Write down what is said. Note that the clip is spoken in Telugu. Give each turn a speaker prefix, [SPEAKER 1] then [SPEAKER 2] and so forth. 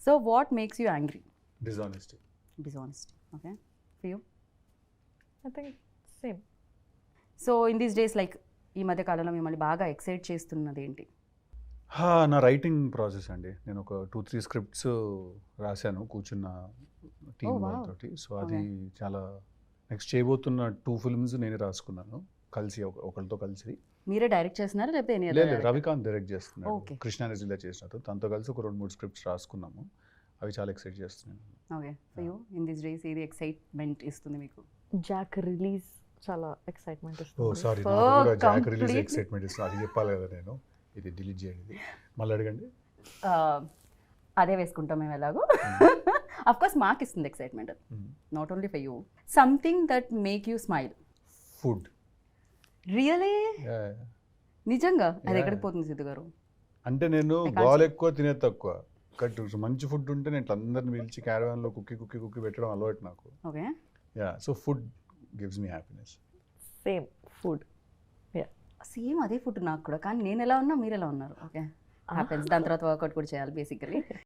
[SPEAKER 1] So what makes you angry?
[SPEAKER 2] Dishonesty.
[SPEAKER 1] Dishonesty. Okay. For you?
[SPEAKER 3] I think same.
[SPEAKER 1] So in these days, like ఈ మధ్య కాలంలో మిమ్మల్ని బాగా ఎక్సైట్ చేస్తున్నది ఏంటి?
[SPEAKER 2] నా రైటింగ్ ప్రాసెస్ అండి. నేను ఒక 2-3 స్క్రిప్ట్స్ రాశాను కూర్చున్న టీం
[SPEAKER 1] Oh, wow.
[SPEAKER 2] వాళ్ళతోటి. సో అది చాలా నెక్స్ట్ చేయబోతున్న 2 ఫిల్మ్స్ నేనే రాసుకున్నాను కలిసి ఒకరితో కలిసి.
[SPEAKER 1] మీరే డైరెక్ట్ చేస్తున్నారా లేకపోతే ఎనీ
[SPEAKER 2] లేదు రవికాంత్ డైరెక్ట్ చేస్తున్నాడు.
[SPEAKER 1] Okay.
[SPEAKER 2] కృష్ణానదిలో చేసినట్టు తనతో కలిసి ఒక 2-3 స్క్రిప్ట్స్ రాసుకున్నాము. అవి చాలా ఎక్సైట్ చేస్తున్నాను.
[SPEAKER 1] Okay. For you in this days ఏది ఎక్సైట్మెంట్ ఇస్తుంది మీకు?
[SPEAKER 3] Jack release చాలా ఎక్సైట్మెంట్
[SPEAKER 2] ఓ
[SPEAKER 3] ఇస్తుంది.
[SPEAKER 2] సారీ
[SPEAKER 1] Oh,
[SPEAKER 2] నాకు కూడా జాక్ రిలీజ్
[SPEAKER 1] completely.
[SPEAKER 2] ఎక్సైట్మెంట్ ఇస్తుంది. అది చెప్పాలి కదా నేను. ఇది డిలీట్ చేయండి. మళ్ళీ అడగండి.
[SPEAKER 1] అదే వేసుకుంటాం మేము ఎలాగో. అఫ్ కోర్స్ మాకు ఇస్తుంది excitement, not only for you. Something that make you smile.
[SPEAKER 2] Food.
[SPEAKER 1] Really? నిజంగా అది
[SPEAKER 2] Yeah.
[SPEAKER 1] ఎక్కడికి పోతుంది సిద్ధు గారు?
[SPEAKER 2] అంటే నేను
[SPEAKER 1] I can't
[SPEAKER 2] గోల్ ఎక్కువ తినే తక్కువ. కట్ మంచి ఫుడ్ ఉంటే నేను ఇట్లా అందరిని పిలిచి క్యారవాన్లో కుక్కి పెట్టడం అలవాటు నాకు.
[SPEAKER 1] Okay.
[SPEAKER 2] So food gives me happiness.
[SPEAKER 3] Same food.
[SPEAKER 1] Same అదే ఫుడ్ నాకు కూడా, కానీ నేను ఎలా ఉన్నా మీరు ఎలా ఉన్నారు. Okay happens. దాని తర్వాత వర్కౌట్ కూడా చేయాలి బేసికలీ.